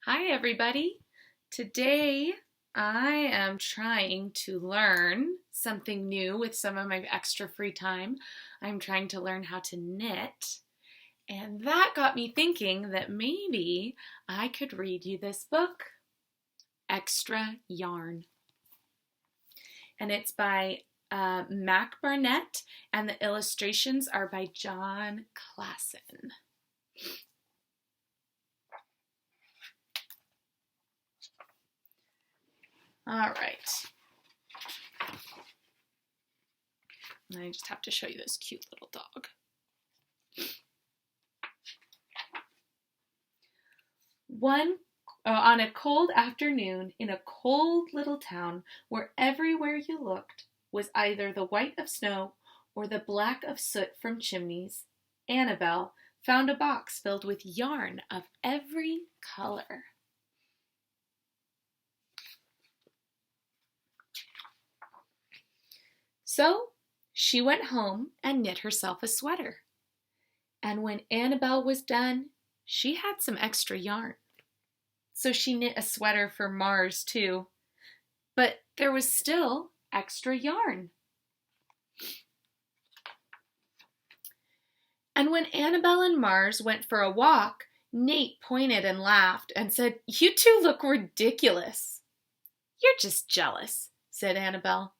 Hi, everybody. Today I am trying to learn something new with some of my extra free time. I'm trying to learn how to knit, and that got me thinking that maybe I could read you this book, Extra Yarn. And it's by Mac Barnett, and the illustrations are by Jon Klassen. All right. I just have to show you this cute little dog. On a cold afternoon in a cold little town where everywhere you looked was either the white of snow or the black of soot from chimneys, Annabelle found a box filled with yarn of every color. So she went home and knit herself a sweater. And when Annabelle was done, she had some extra yarn. So she knit a sweater for Mars too. But there was still extra yarn. And when Annabelle and Mars went for a walk, Nate pointed and laughed and said, "You two look ridiculous." "You're just jealous," said Annabelle.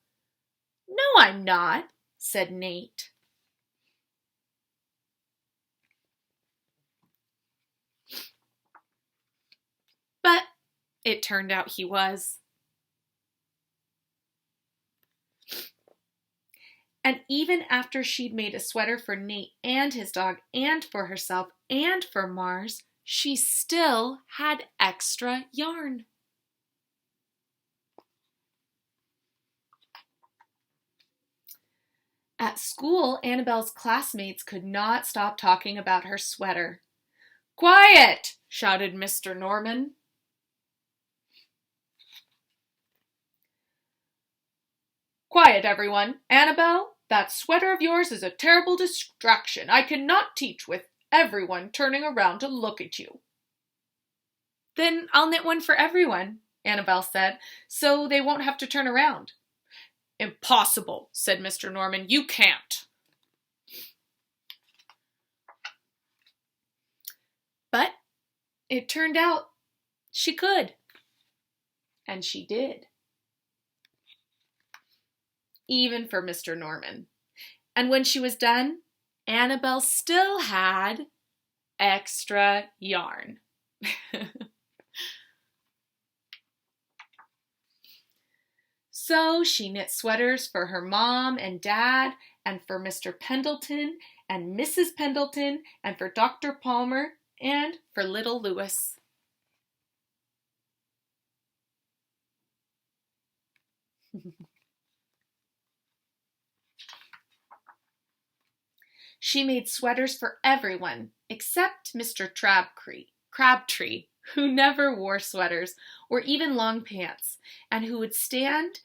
"No, I'm not," said Nate. But it turned out he was. And even after she'd made a sweater for Nate and his dog and for herself and for Mars, she still had extra yarn. At school, Annabelle's classmates could not stop talking about her sweater. "Quiet!" shouted Mr. Norman. "Quiet, everyone. Annabelle, that sweater of yours is a terrible distraction. I cannot teach with everyone turning around to look at you." "Then I'll knit one for everyone," Annabelle said, "so they won't have to turn around." "Impossible," said Mr. Norman. "You can't." But it turned out she could. And she did. Even for Mr. Norman. And when she was done, Annabelle still had extra yarn. So she knit sweaters for her mom and dad, and for Mr. Pendleton and Mrs. Pendleton, and for Dr. Palmer, and for little Louis. She made sweaters for everyone except Mr. Crabtree, who never wore sweaters or even long pants, and who would stand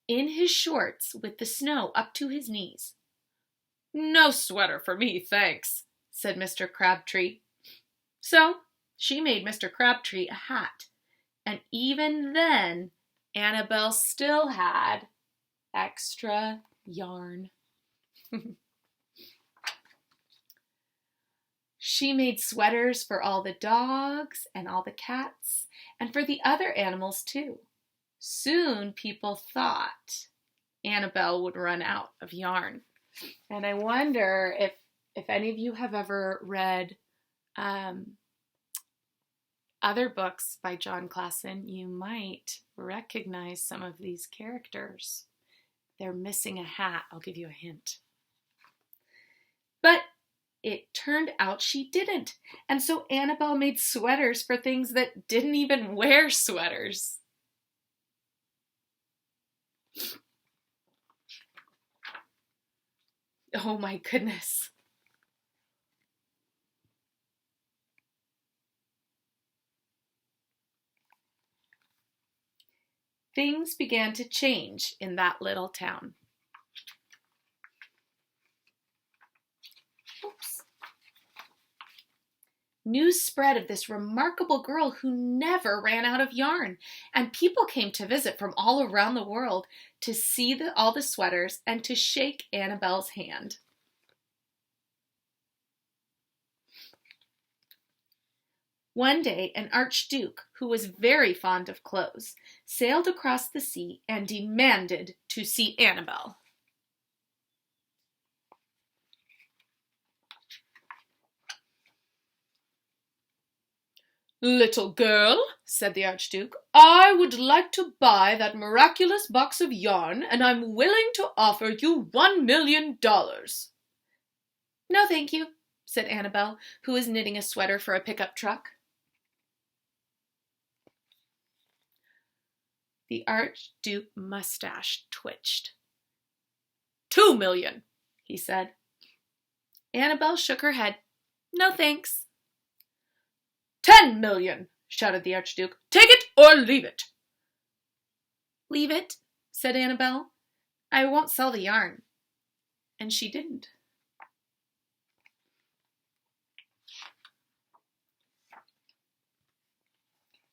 in his shorts with the snow up to his knees. "No sweater for me, thanks," said Mr. Crabtree. So she made Mr. Crabtree a hat, and even then Annabelle still had extra yarn. She made sweaters for all the dogs and all the cats, and for the other animals too. Soon people thought Annabelle would run out of yarn. And I wonder if any of you have ever read other books by Jon Klassen, you might recognize some of these characters. They're missing a hat. I'll give you a hint. But it turned out she didn't. And so Annabelle made sweaters for things that didn't even wear sweaters. Oh my goodness. Things began to change in that little town. Oops. News spread of this remarkable girl who never ran out of yarn, and people came to visit from all around the world to see all the sweaters and to shake Annabelle's hand. One day, an archduke, who was very fond of clothes, sailed across the sea and demanded to see Annabelle. "Little girl," said the Archduke, "I would like to buy that miraculous box of yarn, and I'm willing to offer you $1,000,000. "No, thank you," said Annabelle, who was knitting a sweater for a pickup truck. The Archduke's mustache twitched. "2,000,000, he said. Annabelle shook her head. "No, thanks." "10,000,000, shouted the Archduke. "Take it or leave it." "Leave it," said Annabelle. "I won't sell the yarn." And she didn't.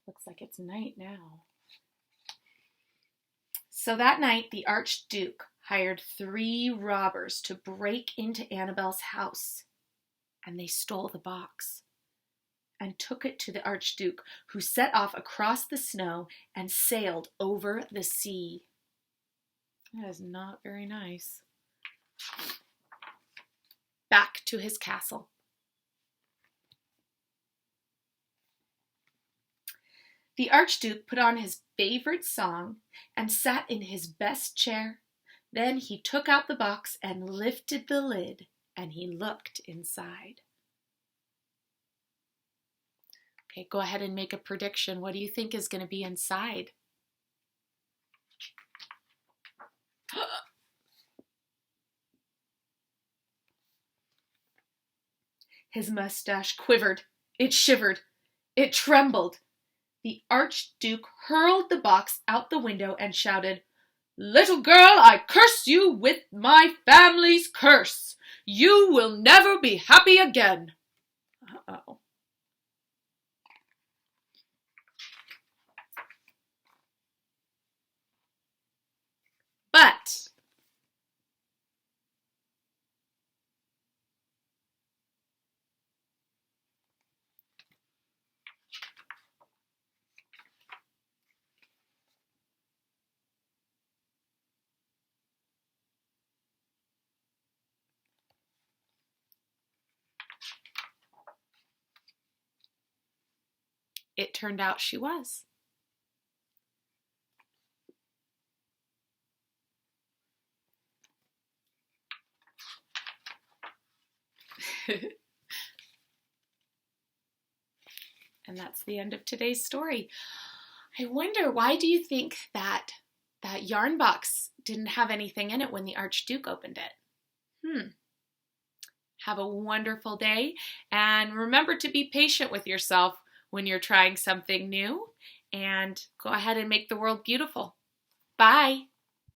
Looks like it's night now. So that night, the Archduke hired 3 robbers to break into Annabelle's house, and they stole the box and took it to the Archduke, who set off across the snow and sailed over the sea. That is not very nice. Back to his castle. The Archduke put on his favorite song and sat in his best chair. Then he took out the box and lifted the lid, and he looked inside. Okay, go ahead and make a prediction. What do you think is going to be inside? His mustache quivered. It shivered. It trembled. The Archduke hurled the box out the window and shouted, "Little girl, I curse you with my family's curse. You will never be happy again." Uh-oh. But it turned out she was. And that's the end of today's story. I wonder, why do you think that yarn box didn't have anything in it when the Archduke opened it? Have a wonderful day, and remember to be patient with yourself when you're trying something new, and go ahead and make the world beautiful. Bye.